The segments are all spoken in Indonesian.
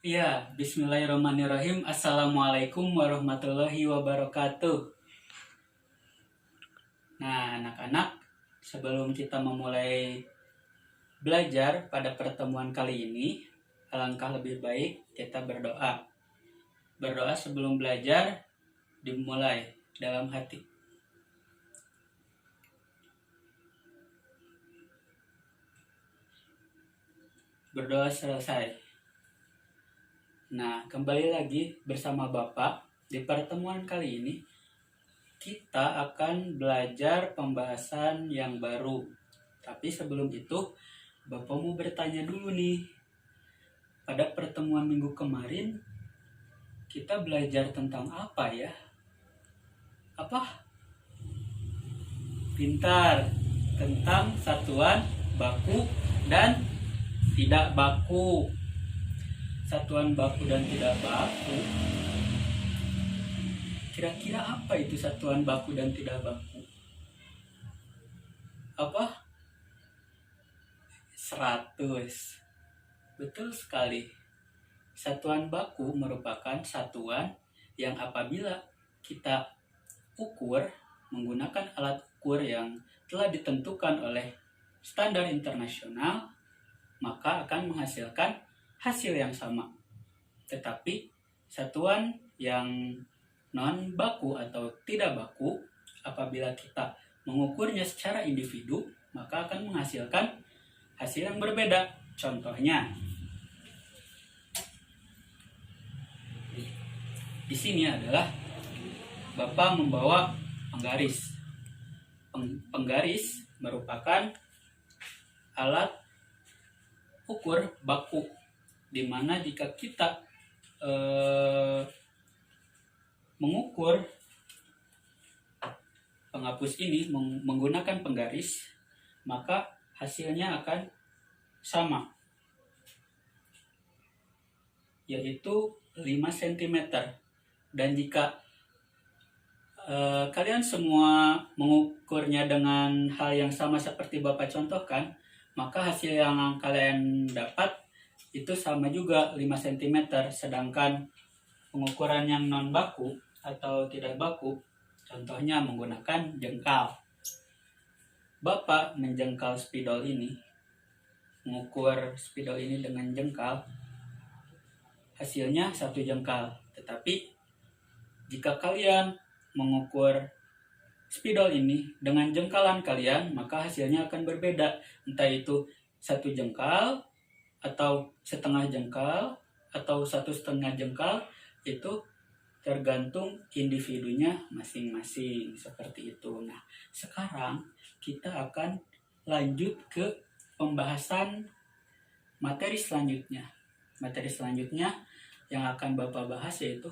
Iya, bismillahirrahmanirrahim. Assalamualaikum warahmatullahi wabarakatuh. Nah, anak-anak, sebelum kita memulai belajar pada pertemuan kali ini, alangkah lebih baik kita berdoa. Berdoa sebelum belajar dimulai dalam hati. Berdoa selesai. Nah, kembali lagi bersama Bapak. Di pertemuan kali ini, kita akan belajar pembahasan yang baru. Tapi sebelum itu, Bapak mau bertanya dulu nih. Pada pertemuan minggu kemarin, kita belajar tentang apa ya? Apa? Pintar. Tentang satuan baku dan tidak baku. Satuan baku dan tidak baku. Kira-kira apa itu satuan baku dan tidak baku? Apa? 100. Betul sekali. Satuan baku merupakan satuan yang apabila kita ukur menggunakan alat ukur yang telah ditentukan oleh standar internasional, maka akan menghasilkan hasil yang sama. Tetapi satuan yang non baku atau tidak baku, apabila kita mengukurnya secara individu, maka akan menghasilkan hasil yang berbeda. Contohnya, di sini adalah Bapak membawa penggaris. Penggaris merupakan alat ukur baku, di mana jika kita mengukur penghapus ini menggunakan penggaris, maka hasilnya akan sama, yaitu 5 cm. Dan jika kalian semua mengukurnya dengan hal yang sama seperti Bapak contohkan, maka hasil yang kalian dapat itu sama juga 5 cm. Sedangkan pengukuran yang non baku atau tidak baku, contohnya menggunakan jengkal. Bapak menjengkal spidol ini, mengukur spidol ini dengan jengkal, hasilnya 1 jengkal. Tetapi jika kalian mengukur spidol ini dengan jengkalan kalian, maka hasilnya akan berbeda. Entah itu 1 jengkal, atau setengah jengkal, atau 1,5 jengkal, itu tergantung individunya masing-masing, seperti itu. Nah, sekarang kita akan lanjut ke pembahasan materi selanjutnya. Materi selanjutnya yang akan Bapak bahas yaitu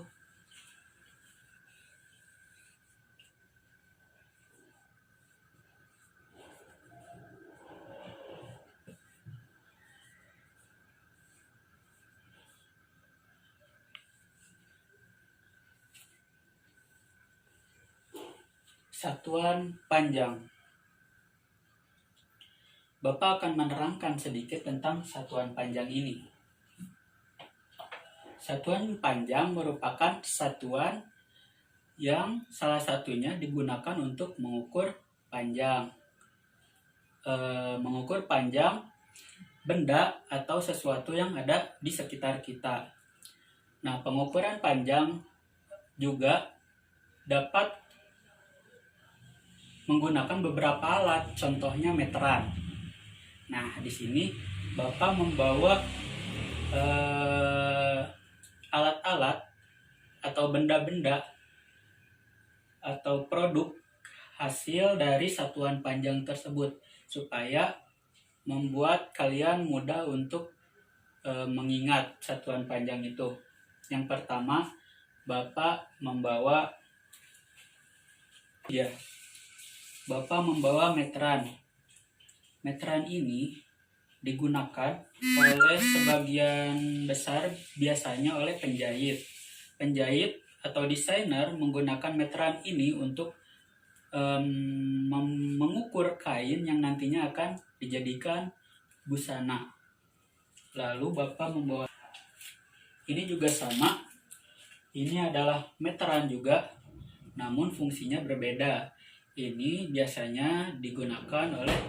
satuan panjang. Bapak akan menerangkan sedikit tentang satuan panjang ini. Satuan panjang merupakan satuan yang salah satunya digunakan untuk mengukur panjang. Mengukur panjang benda atau sesuatu yang ada di sekitar kita. Nah, pengukuran panjang juga dapat menggunakan beberapa alat, contohnya meteran. Nah, di sini Bapak membawa alat-alat atau benda-benda atau produk hasil dari satuan panjang tersebut, supaya membuat kalian mudah untuk mengingat satuan panjang itu. Yang pertama, Bapak membawa meteran. Meteran ini digunakan oleh sebagian besar biasanya oleh penjahit. Penjahit atau desainer menggunakan meteran ini untuk mengukur kain yang nantinya akan dijadikan busana. Lalu Bapak membawa Ini juga sama. Ini adalah meteran juga, namun fungsinya berbeda. Ini biasanya digunakan oleh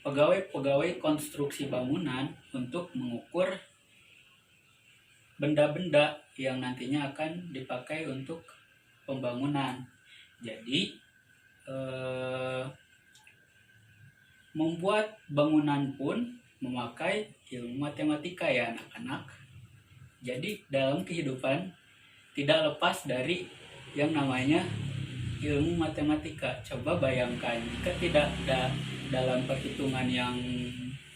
pegawai-pegawai konstruksi bangunan untuk mengukur benda-benda yang nantinya akan dipakai untuk pembangunan. Jadi membuat bangunan pun memakai ilmu matematika ya anak-anak. Jadi dalam kehidupan tidak lepas dari yang namanya ilmu matematika. Coba bayangkan jika tidak ada dalam perhitungan yang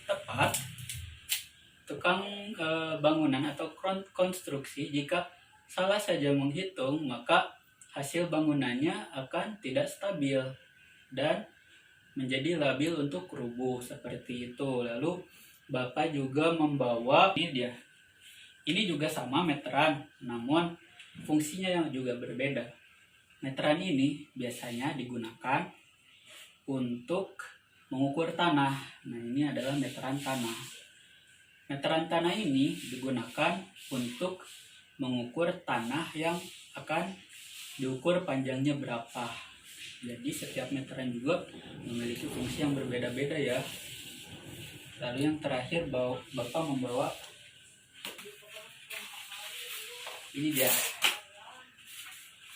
tepat, tukang bangunan atau konstruksi jika salah saja menghitung, maka hasil bangunannya akan tidak stabil dan menjadi labil untuk rubuh seperti itu. Lalu Bapak juga membawa ini juga sama meteran, namun fungsinya yang juga berbeda. Meteran ini biasanya digunakan untuk mengukur tanah. Nah, ini adalah meteran tanah. Meteran tanah ini digunakan untuk mengukur tanah yang akan diukur panjangnya berapa. Jadi setiap meteran juga memiliki fungsi yang berbeda-beda ya. Lalu yang terakhir Bapak membawa ini dia.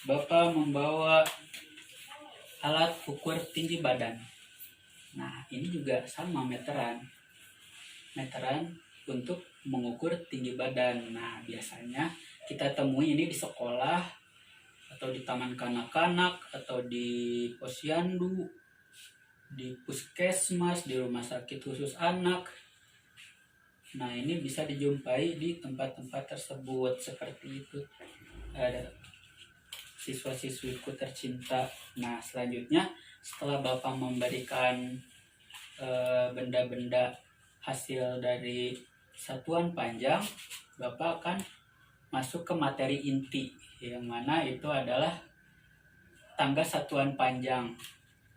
Bapak membawa alat ukur tinggi badan. Nah, ini juga sama meteran. Meteran untuk mengukur tinggi badan. Nah, biasanya kita temui ini di sekolah atau di taman kanak-kanak atau di posyandu, di puskesmas, di rumah sakit khusus anak. Nah, ini bisa dijumpai di tempat-tempat tersebut seperti itu. Ada siswa-siswiku tercinta. Nah, selanjutnya setelah Bapak memberikan benda-benda hasil dari satuan panjang, Bapak akan masuk ke materi inti, yang mana itu adalah tangga satuan panjang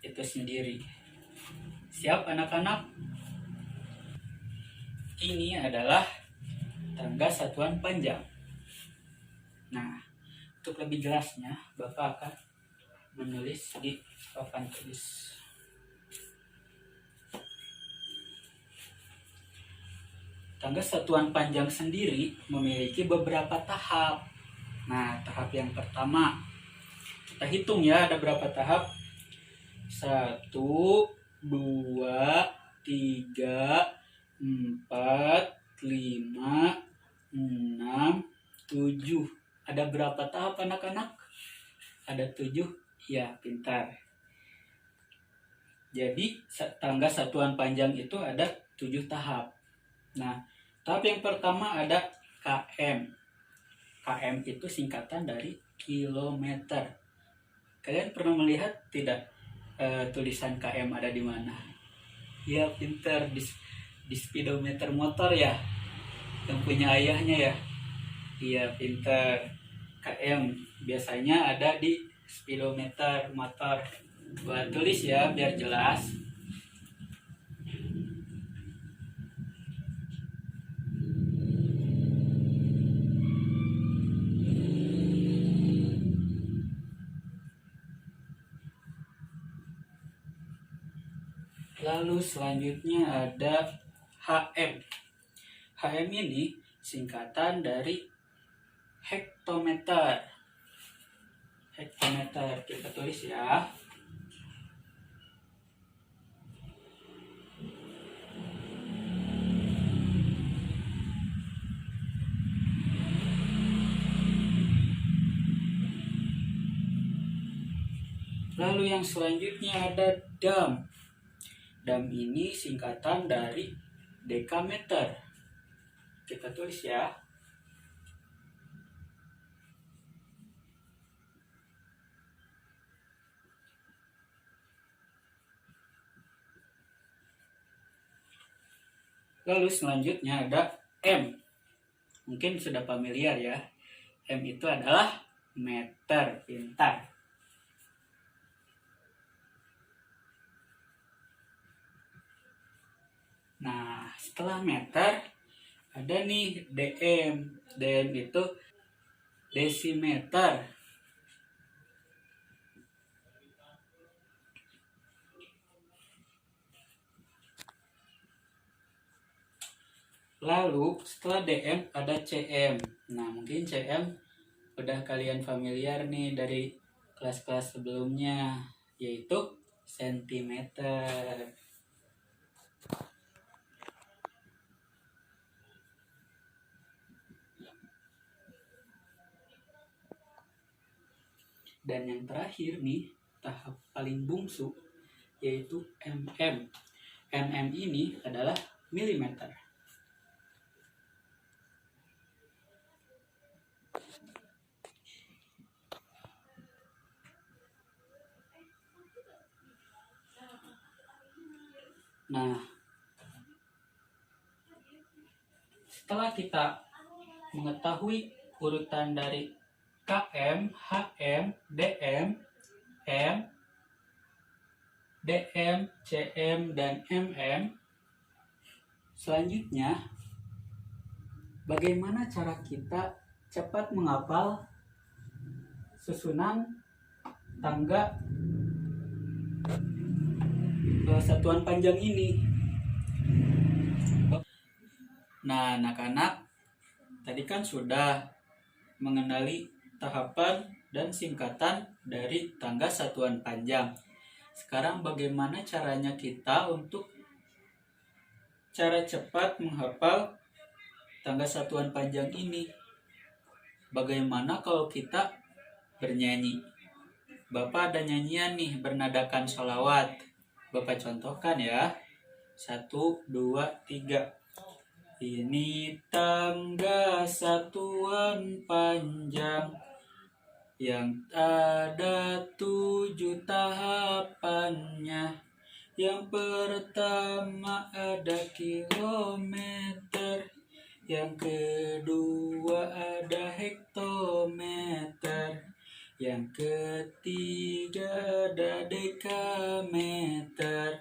itu sendiri. Siap anak-anak? Ini adalah tangga satuan panjang. Nah, untuk lebih jelasnya, Bapak akan menulis di papan tulis. Tangga satuan panjang sendiri memiliki beberapa tahap. Nah, tahap yang pertama, kita hitung ya, ada berapa tahap? 1, 2, 3, 4, 5, 6, 7. Ada berapa tahap anak-anak? Ada 7? Ya, pintar. Jadi tangga satuan panjang itu ada 7 tahap. Nah, tahap yang pertama ada KM. KM itu singkatan dari kilometer. Kalian pernah melihat tidak tulisan KM ada di mana? Ya, pintar, di speedometer motor ya, yang punya ayahnya ya. Iya, pintar. KM biasanya ada di speedometer motor. Buat tulis ya biar jelas. Lalu selanjutnya ada HM. HM ini singkatan dari hektometer. Hektometer kita tulis ya. Lalu yang selanjutnya ada dam. Dam ini singkatan dari dekameter. Kita tulis ya. Lalu selanjutnya ada M. Mungkin sudah familiar ya. M itu adalah meter, pintar. Nah, setelah meter ada nih dm. Dm itu desimeter. Lalu setelah dm ada cm. Nah, mungkin cm udah kalian familiar nih dari kelas-kelas sebelumnya, yaitu sentimeter. Dan yang terakhir nih, tahap paling bungsu, yaitu mm. Mm ini adalah milimeter. Nah, setelah kita mengetahui urutan dari km, hm, dm, m, dm, cm, dan mm, selanjutnya bagaimana cara kita cepat menghafal susunan tangga satuan panjang ini. Nah, anak-anak tadi kan sudah mengenali tahapan dan singkatan dari tangga satuan panjang. Sekarang bagaimana caranya kita untuk cara cepat menghafal tangga satuan panjang ini? Bagaimana kalau kita bernyanyi? Bapak ada nyanyian nih bernadakan sholawat. Bapak contohkan ya. 1, 2, 3. Ini tangga satuan panjang yang ada 7 tahapannya. Yang pertama ada kilometer, yang kedua ada hektometer, yang ketiga ada dekameter,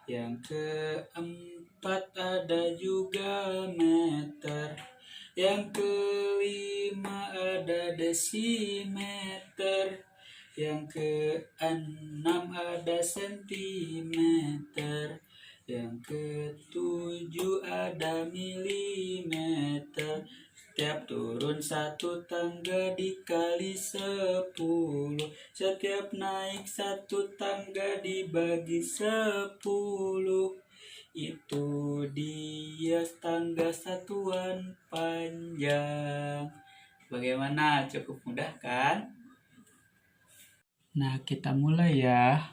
yang keempat ada juga meter, yang kelima ada desimeter, yang keenam ada sentimeter, yang ketujuh ada milimeter. Setiap turun 1 tangga dikali 10. Setiap naik 1 tangga dibagi 10. Itu dia tangga satuan panjang. Bagaimana? Cukup mudah kan? Nah, kita mulai ya.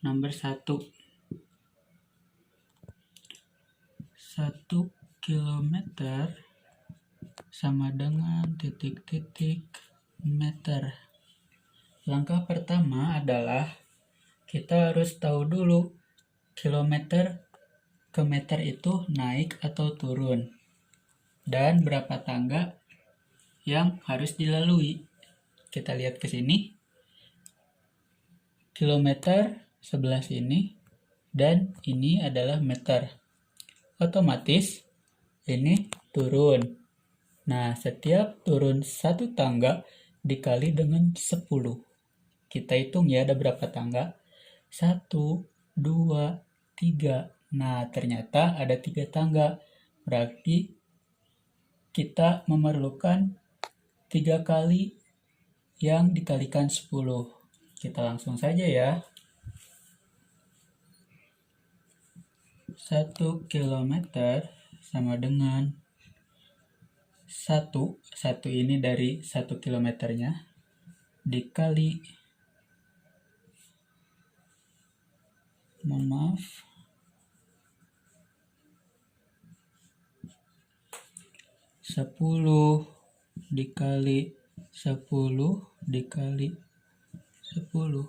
Nomor 1. 1 kilometer sama dengan titik-titik meter. Langkah pertama adalah kita harus tahu dulu kilometer ke meter itu naik atau turun, dan berapa tangga yang harus dilalui. Kita lihat ke sini. Kilometer sebelah sini, dan ini adalah meter. Otomatis ini turun. Nah, setiap turun 1 tangga dikali dengan 10. Kita hitung ya ada berapa tangga. 1, 2, 3. Nah, ternyata ada 3 tangga. Berarti kita memerlukan 3 kali yang dikalikan 10. Kita langsung saja ya. 1 kilometer sama dengan 1 ini dari 1 kilometernya dikali 10 dikali 10 dikali 10.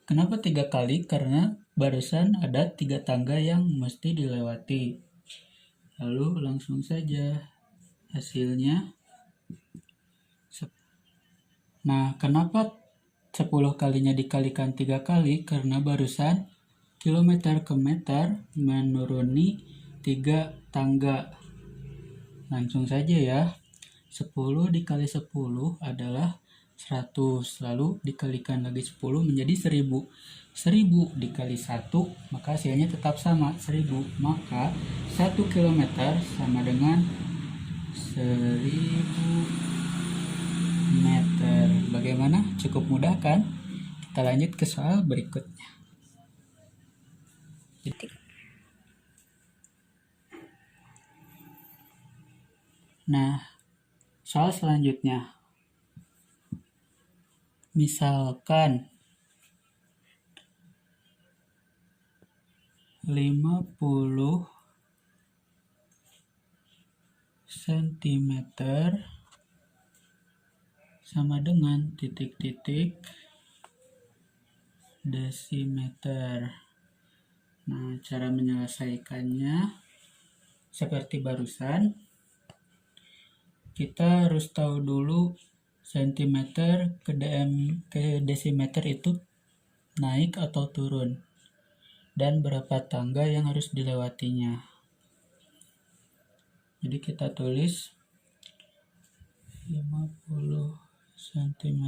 Kenapa 3 kali? Karena barusan ada 3 tangga yang mesti dilewati. Lalu langsung saja hasilnya. Nah, kenapa 10 kalinya dikalikan 3 kali? Karena barusan kilometer ke meter menuruni 3 tangga. Langsung saja ya. 10 dikali 10 adalah 100. Lalu dikalikan lagi 10 menjadi 1000. 1000 dikali 1, maka hasilnya tetap sama, 1000. Maka 1 kilometer sama dengan 1000 meter. Bagaimana? Cukup mudah kan? Kita lanjut ke soal berikutnya. Nah, soal selanjutnya. Misalkan 50 cm sama dengan titik-titik desimeter. Nah, cara menyelesaikannya seperti barusan. Kita harus tahu dulu sentimeter ke desimeter itu naik atau turun, dan berapa tangga yang harus dilewatinya. Jadi kita tulis 50 cm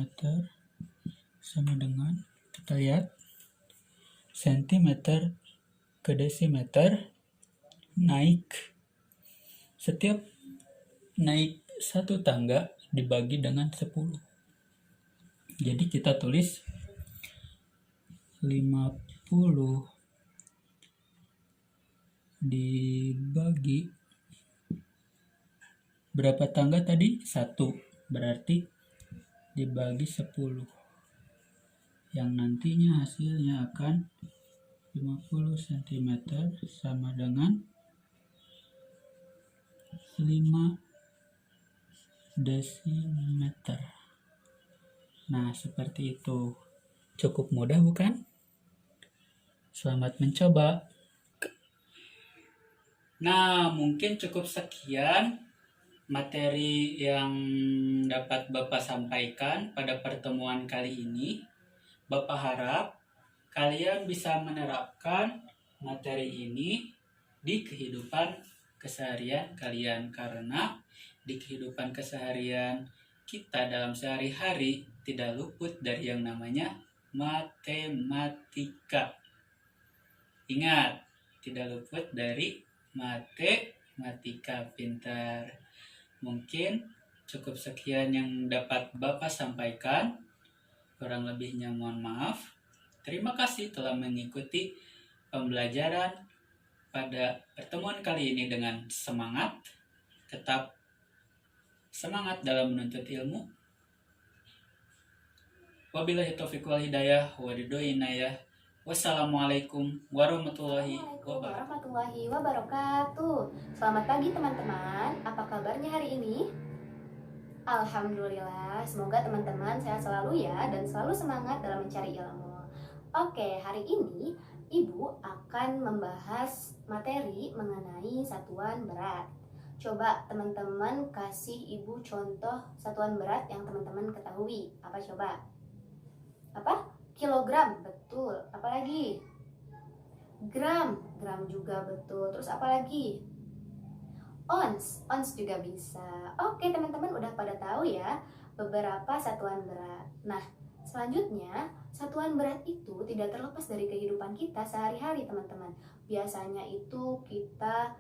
sama dengan, kita lihat, sentimeter ke desimeter naik. Setiap naik 1 tangga dibagi dengan 10. Jadi kita tulis 50 dibagi berapa tangga tadi? 1. Berarti dibagi 10. Yang nantinya hasilnya akan 50 cm sama dengan 5 desimeter. Nah, seperti itu. Cukup mudah bukan? Selamat mencoba. Nah, mungkin cukup sekian materi yang dapat Bapak sampaikan pada pertemuan kali ini. Bapak harap kalian bisa menerapkan materi ini di kehidupan keseharian kalian, karena di kehidupan keseharian kita dalam sehari-hari tidak luput dari yang namanya matematika. Ingat, tidak luput dari matematika. Pintar. Mungkin cukup sekian yang dapat Bapak sampaikan. Kurang lebihnya mohon maaf. Terima kasih telah mengikuti pembelajaran pada pertemuan kali ini dengan semangat. Tetap semangat dalam menuntut ilmu. Wabillahi taufiq wal hidayah wa ridho inayah. Wassalamualaikum warahmatullahi wabarakatuh. Selamat pagi teman-teman. Apa kabarnya hari ini? Alhamdulillah, semoga teman-teman sehat selalu ya, dan selalu semangat dalam mencari ilmu. Oke, hari ini Ibu akan membahas materi mengenai satuan berat. Coba teman-teman kasih Ibu contoh satuan berat yang teman-teman ketahui. Apa coba? Apa? Kilogram, betul. Apalagi? Gram juga betul. Terus apa lagi? Ons juga bisa. Oke, teman-teman udah pada tahu ya beberapa satuan berat. Nah, selanjutnya satuan berat itu tidak terlepas dari kehidupan kita sehari-hari, teman-teman. Biasanya itu kita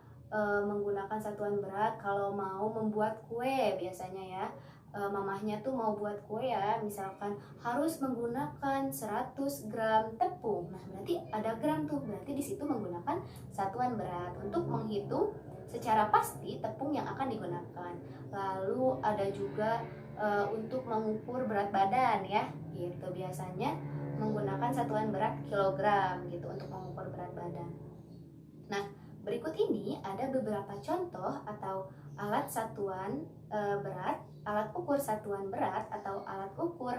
menggunakan satuan berat kalau mau membuat kue, biasanya ya. Mamahnya tuh mau buat kue ya, misalkan harus menggunakan 100 gram tepung. Nah, berarti ada gram tuh, berarti di situ menggunakan satuan berat untuk menghitung secara pasti tepung yang akan digunakan. Lalu ada juga untuk mengukur berat badan ya, gitu. Biasanya menggunakan satuan berat kilogram gitu untuk mengukur berat badan. Nah, berikut ini ada beberapa contoh atau alat satuan berat, alat ukur satuan berat atau alat ukur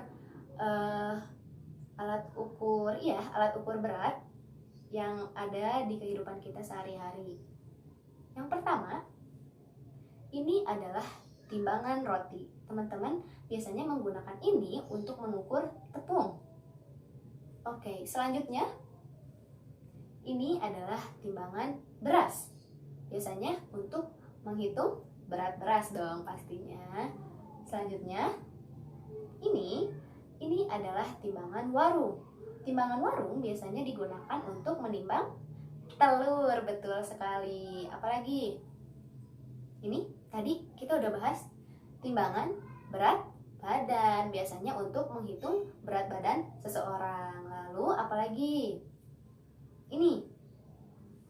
alat ukur berat yang ada di kehidupan kita sehari-hari. Yang pertama, ini adalah timbangan roti. Teman-teman biasanya menggunakan ini untuk mengukur tepung. Oke, selanjutnya ini adalah timbangan beras. biasanya untuk menghitung berat beras dong pastinya. Selanjutnya, ini adalah timbangan warung. Timbangan warung biasanya digunakan untuk menimbang telur, betul sekali. Apalagi? Ini tadi kita udah bahas timbangan berat badan, biasanya untuk menghitung berat badan seseorang. Lalu apalagi? Ini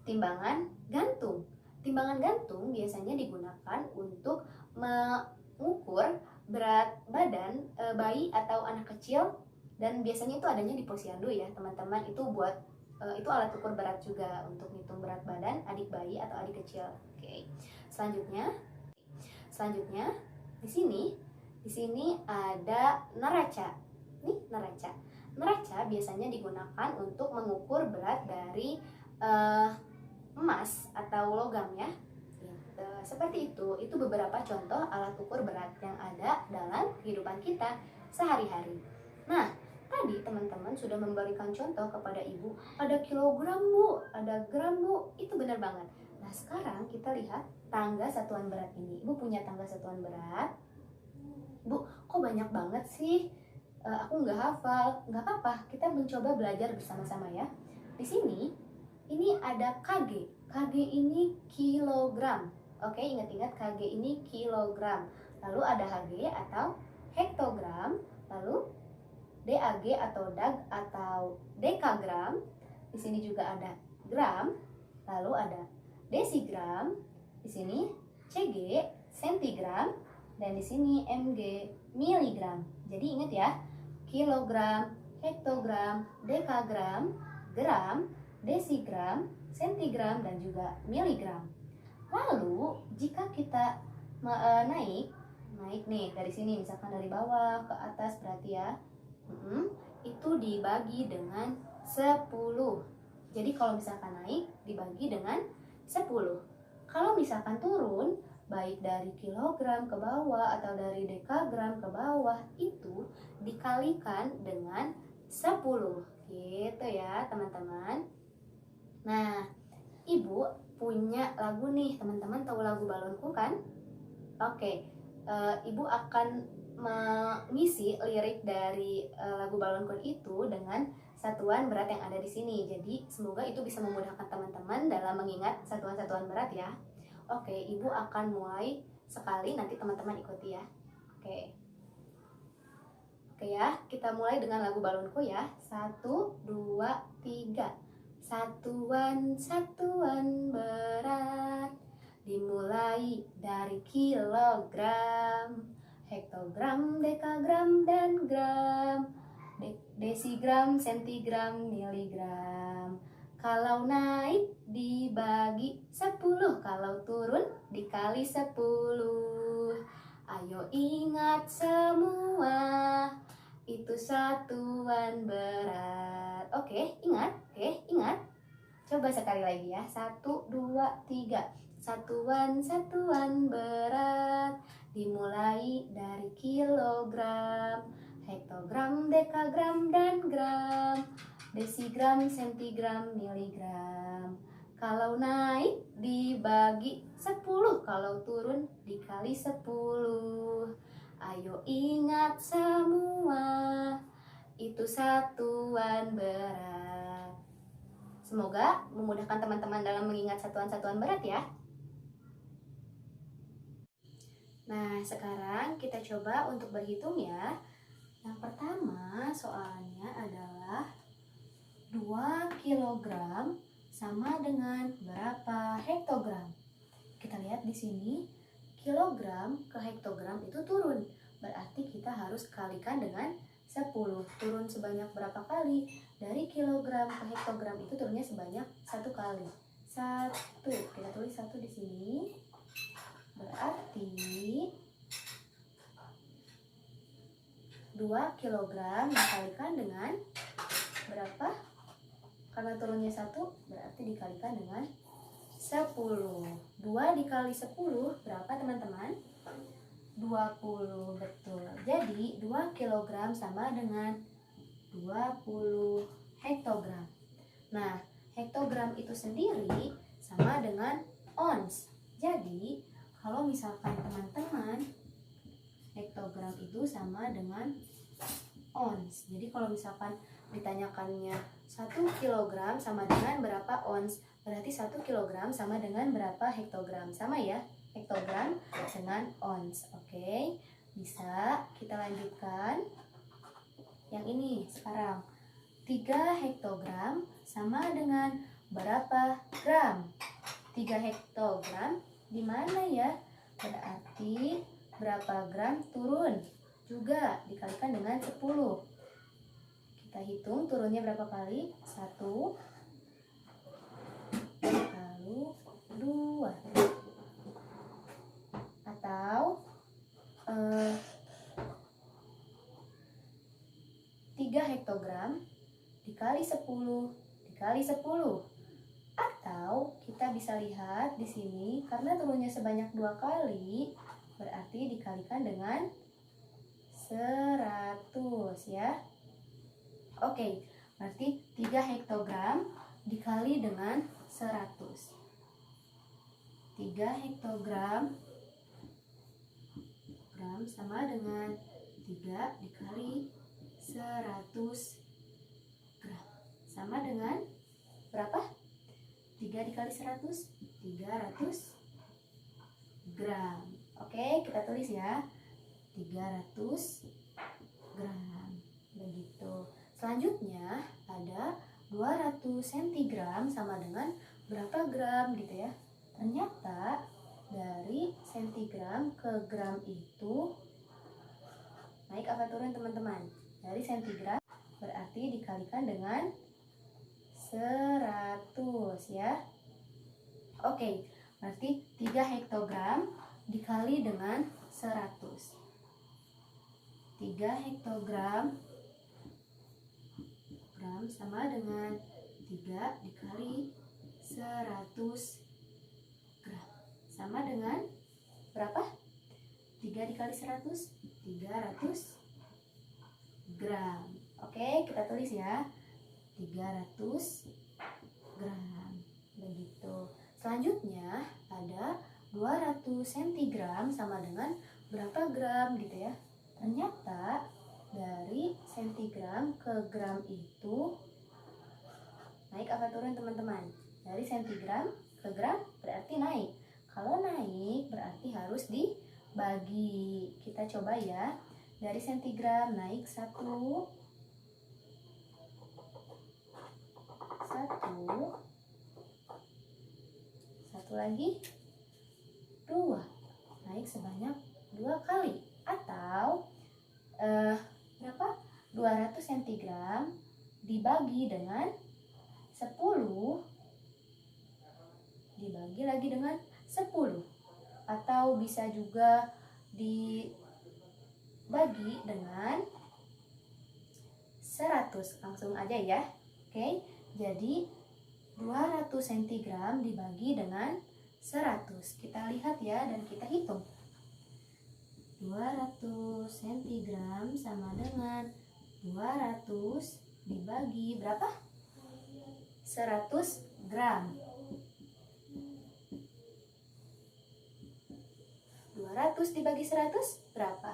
timbangan gantung. Timbangan gantung biasanya digunakan untuk mengukur berat badan bayi atau anak kecil, dan biasanya itu adanya di posyandu ya teman-teman. Itu buat itu alat ukur berat juga untuk menghitung berat badan adik bayi atau adik kecil. Oke. Selanjutnya di sini ada neraca. Nih neraca. Neraca biasanya digunakan untuk mengukur berat dari emas atau logam ya. Seperti itu beberapa contoh alat ukur berat yang ada dalam kehidupan kita sehari-hari. Nah, tadi teman-teman sudah memberikan contoh kepada ibu, ada kilogram bu, ada gram bu, itu benar banget. Nah sekarang kita lihat tangga satuan berat ini. Ibu punya tangga satuan berat. Bu, kok banyak banget sih? Aku nggak hafal. Nggak apa-apa, kita mencoba belajar bersama-sama ya. Di sini, ini ada kg. Kg ini kilogram. Oke, ingat-ingat kg ini kilogram. Lalu ada hg atau hektogram. Lalu DAG atau dag atau dekagram. Di sini juga ada gram. Lalu ada desigram. Di sini CG sentigram, dan di sini MG miligram. Jadi ingat ya, kilogram, hektogram, dekagram, gram, desigram, sentigram, dan juga miligram. Lalu jika kita naik nih dari sini, misalkan dari bawah ke atas berarti ya, itu dibagi dengan 10. Jadi kalau misalkan naik dibagi dengan 10. Kalau misalkan turun, baik dari kilogram ke bawah atau dari dekagram ke bawah, itu dikalikan dengan 10. Gitu ya teman-teman. Nah, ibu punya lagu nih, teman-teman tahu lagu Balonku kan? Oke, ibu akan mengisi lirik dari lagu Balonku itu dengan satuan berat yang ada di sini. Jadi semoga itu bisa memudahkan teman-teman dalam mengingat satuan-satuan berat ya. Oke, ibu akan mulai sekali, nanti teman-teman ikuti ya. Oke ya, kita mulai dengan lagu Balonku ya. 1, 2, 3. Satuan-satuan berat dimulai dari kilogram, hektogram, dekagram, dan gram, desigram, sentigram, miligram. Kalau naik dibagi 10, kalau turun dikali 10. Ayo ingat semua, itu satuan berat. Oke, ingat. Coba sekali lagi ya. 1, 2, 3. Satuan-satuan berat dimulai dari kilogram, hektogram, dekagram, dan gram, desigram, sentigram, miligram. Kalau naik dibagi 10, kalau turun dikali 10. Ayo ingat semua, itu satuan berat. Semoga memudahkan teman-teman dalam mengingat satuan-satuan berat ya. Nah, sekarang kita coba untuk berhitung ya. Yang pertama soalnya adalah 2 kilogram sama dengan berapa hektogram. Kita lihat di sini, kilogram ke hektogram itu turun. Berarti kita harus kalikan dengan 10. Turun sebanyak berapa kali? Dari kilogram ke hektogram itu turunnya sebanyak 1 kali. 1. Kita tulis 1 di sini. Berarti 2 kilogram dikalikan dengan berapa? Karena turunnya 1, berarti dikalikan dengan 10. 2 dikali 10 berapa teman-teman? 20, betul. Jadi 2 kilogram sama dengan 20 hektogram. Nah, hektogram itu sendiri sama dengan ons. Jadi kalau misalkan teman-teman, hektogram itu sama dengan ons. Jadi kalau misalkan ditanyakannya 1 kilogram sama dengan berapa ons, berarti 1 kilogram sama dengan berapa hektogram. Sama ya, hektogram dengan ons. Oke, bisa kita lanjutkan. Yang ini sekarang, 3 hektogram sama dengan berapa gram? 3 hektogram di mana ya? Berarti berapa gram turun? Juga dikalikan dengan 10. Kita hitung turunnya berapa kali? 1, lalu 2. Atau 3 hektogram dikali 10 dikali 10. Atau kita bisa lihat di sini, karena turunnya sebanyak 2 kali, berarti dikalikan dengan 100 ya. Oke, berarti 3 hektogram dikali dengan 100. 3 hektogram sama dengan 3 dikali 100 gram. Sama dengan berapa? 3 dikali 100, 300 gram. Oke, kita tulis ya. 300 gram. Begitu. Selanjutnya ada 200 cm sama dengan berapa gram gitu ya. Ternyata dari sentigram ke gram itu naik apa turun teman-teman? Dari sentigram berarti dikalikan dengan 100 ya. Oke, berarti 3 hektogram dikali dengan 100. 3 hektogram sama dengan 3 dikali 100 gram. Sama dengan berapa? 3 dikali 100, 300 gram. Oke, kita tulis ya. 300 gram. Begitu. Selanjutnya ada 200 cm sama dengan berapa gram gitu ya. Ternyata dari sentigram ke gram itu naik apa turun teman-teman? Dari sentigram ke gram berarti naik. Kalau naik berarti harus dibagi. Kita coba ya. Dari sentigram naik 1 lagi 2, naik sebanyak 2 kali. Atau berapa? 200 cm dibagi dengan 10 dibagi lagi dengan 10. Atau bisa juga dibagi dengan 100. Langsung aja ya. Oke, jadi 200 cm dibagi dengan 100. Kita lihat ya dan kita hitung. 200 cm sama dengan 200 dibagi berapa? 100 gram. 200 dibagi 100 berapa?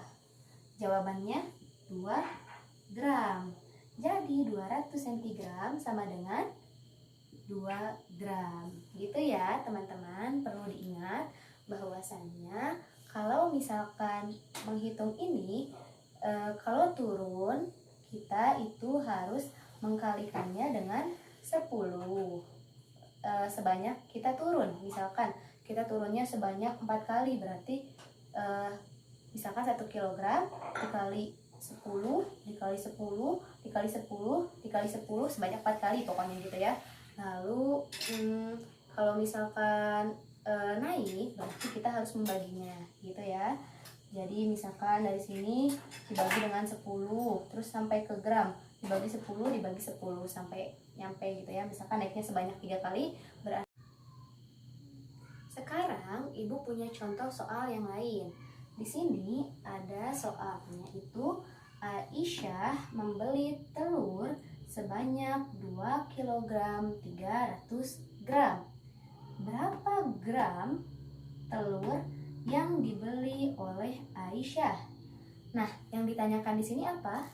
Jawabannya 2 gram. Jadi 200 cm sama dengan 2 gram. Gitu ya teman-teman, perlu diingat bahwasannya kalau misalkan menghitung ini, kalau turun kita itu harus mengkalikannya dengan 10. Sebanyak kita turun, misalkan kita turunnya sebanyak 4 kali, berarti misalkan 1 kilogram dikali 10 dikali 10 dikali 10 dikali 10 sebanyak 4 kali pokoknya gitu ya. Lalu kalau misalkan naik berarti kita harus membaginya gitu ya. Jadi misalkan dari sini dibagi dengan 10 terus sampai ke gram, dibagi 10 dibagi 10 sampai nyampe gitu ya. Misalkan naiknya sebanyak 3 kali berarti. Sekarang Ibu punya contoh soal yang lain. Di sini ada soalnya itu Aisyah membeli telur sebanyak 2 kg 300 gram berapa gram telur yang dibeli oleh Aisyah? Nah, yang ditanyakan di sini apa?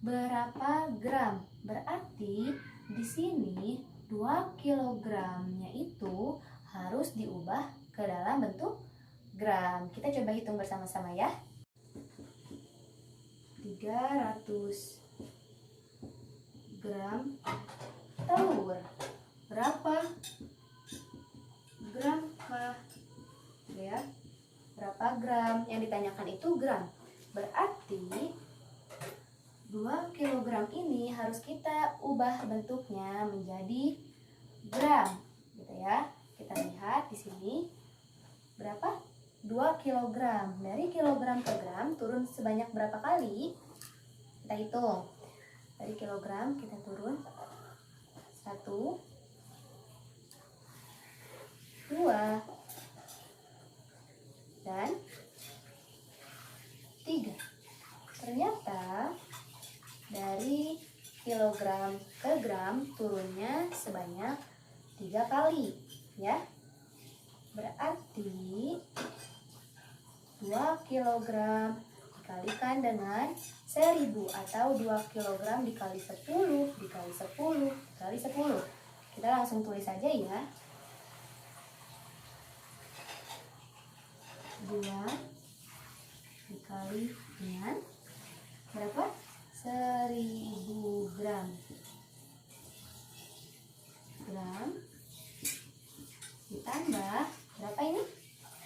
Berapa gram? Berarti di sini 2 kilogramnya itu harus diubah ke dalam bentuk gram. Kita coba hitung bersama-sama ya. 300 gram telur. Berapa gram kah? Ya. Berapa gram? Yang ditanyakan itu gram. Berarti 2 kilogram ini harus kita ubah bentuknya menjadi gram, gitu ya. Kita lihat di sini berapa? 2 kilogram. Dari kilogram ke gram turun sebanyak berapa kali? Kita hitung. Dari kilogram kita turun 1, 2, dan 3. Ternyata dari kilogram ke gram turunnya sebanyak 3 kali, ya. Berarti 2 kilogram dikalikan dengan 1000 atau 2 kilogram dikali 10 dikali 10 dikali 10. Kita langsung tulis saja ya. 2 dikali dengan berapa? 1000 gram. Ditambah berapa ini?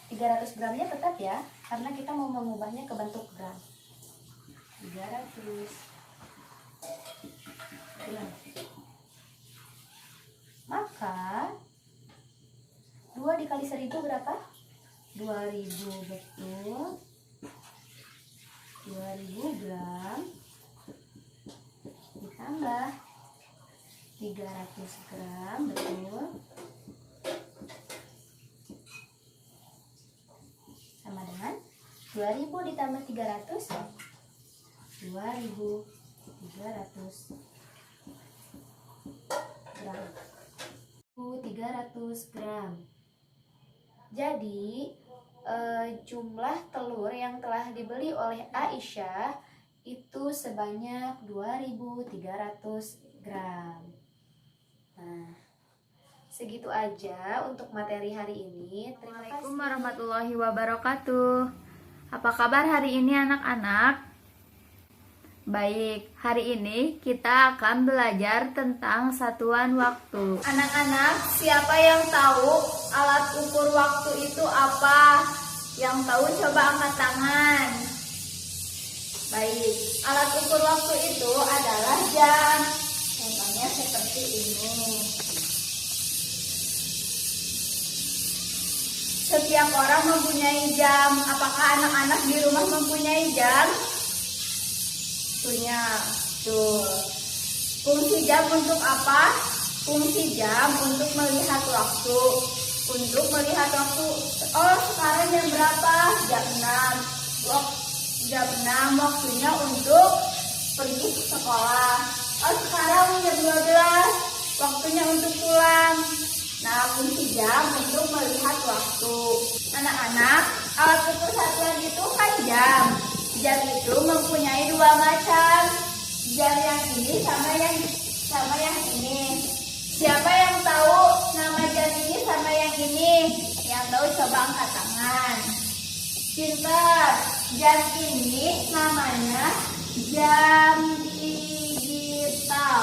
300 gramnya tetap ya, karena kita mau mengubahnya ke bentuk gram. 300 gram. Maka 2 dikali 1000 berapa? 2000, betul. 2000 gram ditambah 300 gram, betul, sama dengan 2000 ditambah 300, 2300 gram. 300 gram. Jadi jumlah telur yang telah dibeli oleh Aisyah itu sebanyak 2300 gram. Nah, segitu aja untuk materi hari ini. Terima kasih. Assalamualaikum warahmatullahi wabarakatuh. Apa kabar hari ini anak-anak? Baik, hari ini kita akan belajar tentang satuan waktu. Anak-anak, siapa yang tahu alat ukur waktu itu apa? Yang tahu coba angkat tangan. Baik, alat ukur waktu itu adalah jam. Contohnya seperti ini. Setiap orang mempunyai jam. Apakah anak-anak di rumah mempunyai jam? Punya. Tuh. Fungsi jam untuk apa? Fungsi jam untuk melihat waktu. Untuk melihat waktu. Oh, sekarang jam berapa? Jam 6. Jam 6 waktunya untuk pergi ke sekolah. Oh, sekarang jam 12. Waktunya untuk pulang. Nah, fungsi jam untuk melihat waktu. Anak-anak, alat ukur satuan itu kan jam. Jam itu mempunyai 2 macam. Jam yang ini sama yang ini. Siapa yang tahu nama jam ini sama yang ini? Yang tahu coba angkat tangan. Pintar. Jam ini namanya jam digital.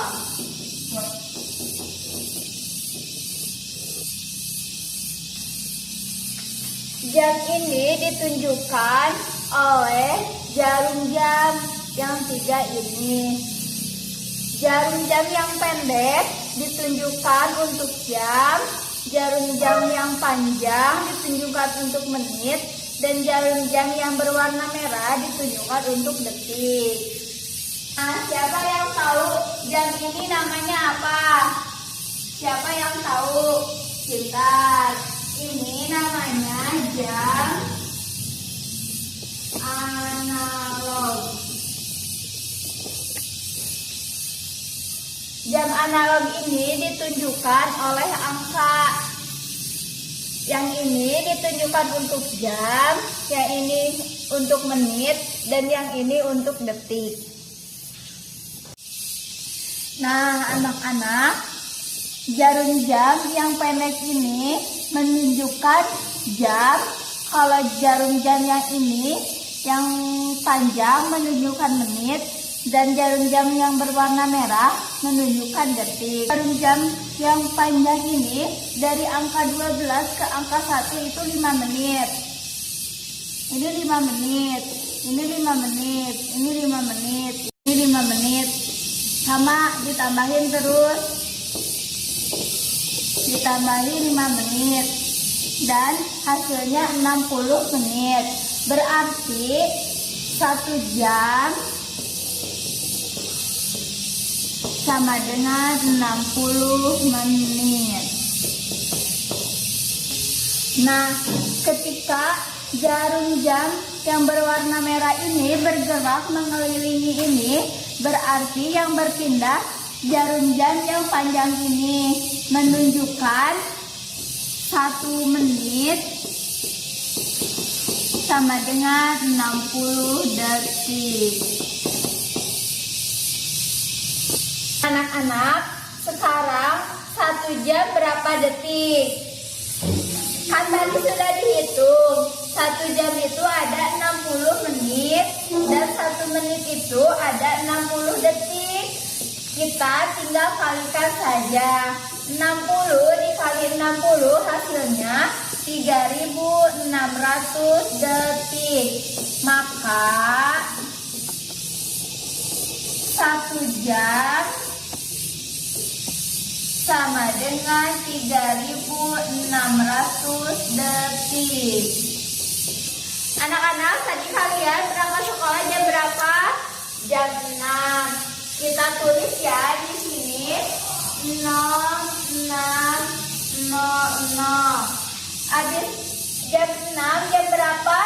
Jam ini ditunjukkan oleh jarum jam yang 3 ini. Jarum jam yang pendek ditunjukkan untuk jam, jarum jam yang panjang ditunjukkan untuk menit, dan jarum jam yang berwarna merah ditunjukkan untuk detik. Nah, siapa yang tahu jam ini namanya apa? Siapa yang tahu? Pintar. Ini namanya jam analog. Jam analog ini ditunjukkan oleh angka. Yang ini ditunjukkan untuk jam, yang ini untuk menit, dan yang ini untuk detik. Nah, anak-anak, jarum jam yang pendek ini menunjukkan jam. Kalau jarum jam yang ini yang panjang menunjukkan menit, dan jarum jam yang berwarna merah menunjukkan detik. Jarum jam yang panjang ini dari angka 12 ke angka 1 itu 5 menit. Ini 5 menit, ini 5 menit, ini 5 menit, ini 5 menit. Sama ditambahin terus. Ditambahin 5 menit. Dan hasilnya 60 menit. Berarti 1 jam sama dengan 60 menit. Nah, ketika jarum jam yang berwarna merah ini bergerak mengelilingi ini, berarti yang berpindah jarum jam yang panjang ini menunjukkan 1 menit sama dengan 60 detik. Anak-anak, sekarang 1 jam berapa detik? Kan tadi sudah dihitung. 1 jam itu ada 60 menit dan 1 menit itu ada 60 detik. Kita tinggal kalikan saja. 60 dikali 60 hasilnya 3.600 detik. Maka 1 jam sama dengan 3.600 detik. Anak-anak, tadi kalian berangkat sekolah jam berapa? Jam 6. Kita tulis ya di sini 06.00. Habis jam 6 jam berapa?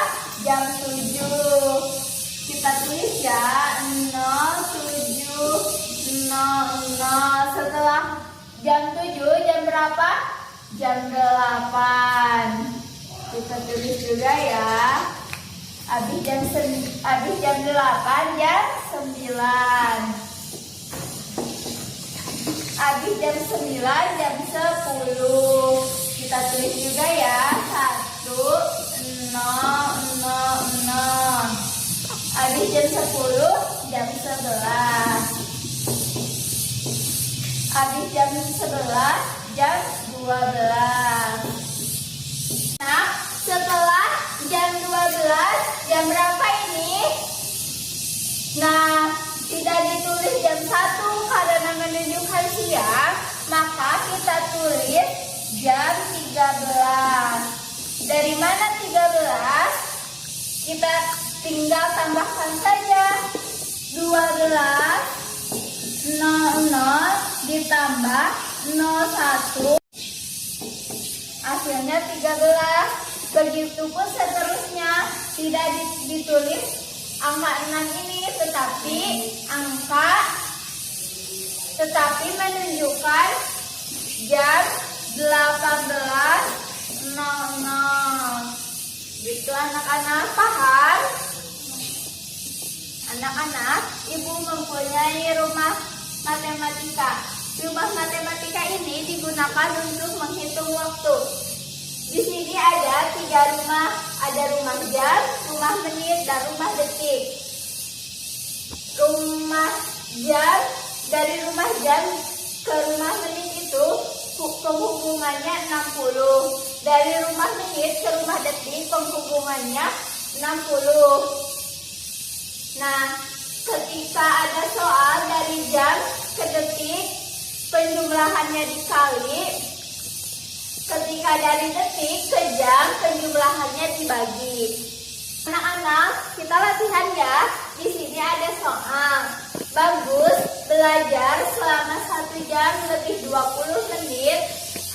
Jam 7. Kita tulis ya 07.00. Setelah jam 7 jam berapa? Jam 8. Kita tulis juga ya. Habis jam 8 jam 9. Habis jam 9 jam 10. Kita tulis juga ya 1.00. Habis jam 10 jam 11. Habis jam 11 jam 12. Nah, setelah jam 12 jam berapa ini? Nah, tidak ditulis jam 1 karena menunjukkan siang, maka kita tulis jam 13. Dari mana 13? Kita tinggal tambahkan saja 12.00 ditambah 01 hasilnya 13. Begitupun seterusnya, tidak ditulis angka 6 ini tetapi menunjukkan jam 18.00. Gitu anak-anak, paham? Anak-anak, ibu mempunyai rumah matematika. Rumah matematika ini digunakan untuk menghitung waktu. Di sini ada 3 rumah, ada rumah jam, rumah menit, dan rumah detik. Rumah jam, dari rumah jam ke rumah menit itu penghubungannya 60. Dari rumah menit ke rumah detik penghubungannya 60. Nah, ketika ada soal dari jam ke detik, penjumlahannya dikali. Ketika dari detik ke jam, penjumlahannya dibagi. Anak-anak, kita latihan ya. Di sini ada soal. Bagus belajar selama 1 jam lebih 20 menit.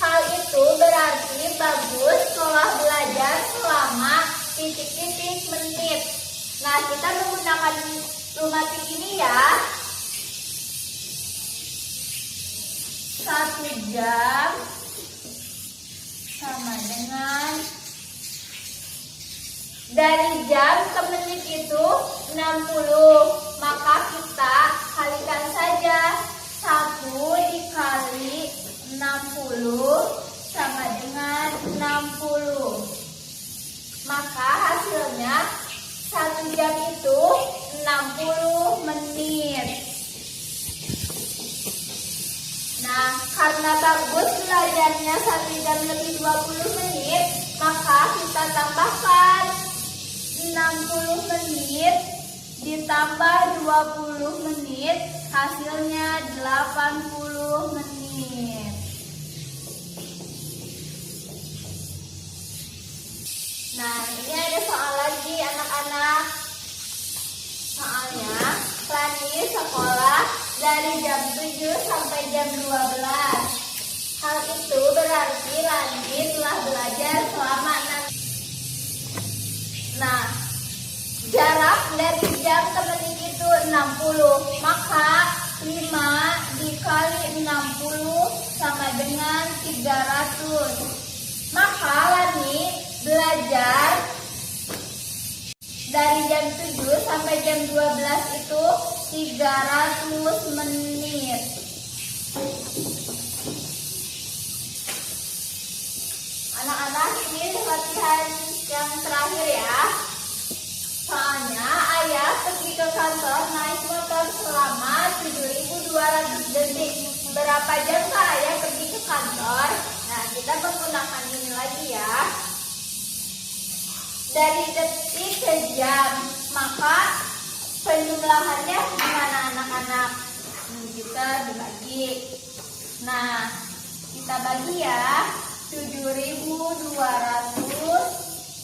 Hal itu berarti bagus sekolah belajar selama titik-titik menit. Nah, kita menggunakan rumah tik ini ya. 1 jam sama dengan Dari jam ke menit itu 60. Maka kita kalikan saja. 1 dikali 60 sama dengan 60. Maka hasilnya 1 jam itu 60 menit. Nah, karena bagus belajarnya 1 jam lebih 20 menit, maka kita tambahkan 60 menit ditambah 20 menit, hasilnya 80 menit. Nah, ini ada soal lagi anak-anak. Soalnya, Rani sekolah dari jam 7 sampai jam 12. Hal itu berarti Rani telah belajar selama 6. Nah, jarak dari jam ke menit itu 60. Maka 5 dikali 60 sama dengan 300. Maka Rani belajar dari jam 7 sampai jam 12 itu 300 menit. Anak-anak, ini latihan yang terakhir ya. Soalnya ayah pergi ke kantor naik motor selama 7.200 detik. Berapa jam kah ayah pergi ke kantor? Nah, kita menggunakan ini lagi ya. Dari detik ke jam, maka penjumlahannya gimana anak-anak? Kita dibagi. Nah, kita bagi ya. 7.200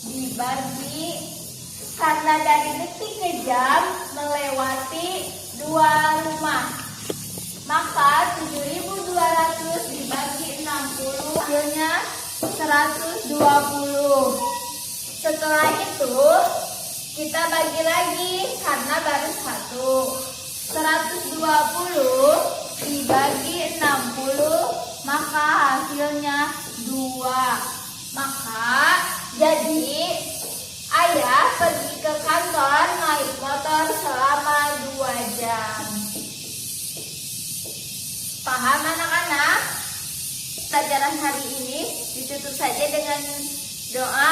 dibagi, karena dari detik ke jam melewati 2 rumah. Maka 7.200 dibagi 60 hasilnya 120. Setelah itu kita bagi lagi karena baru 1. 120 dibagi 60, maka hasilnya 2. Maka jadi ayah pergi ke kantor naik motor selama 2 jam. Paham anak-anak? Pelajaran hari ini ditutup saja dengan doa.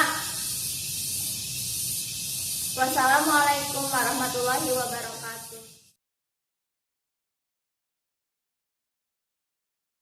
Wassalamualaikum warahmatullahi wabarakatuh.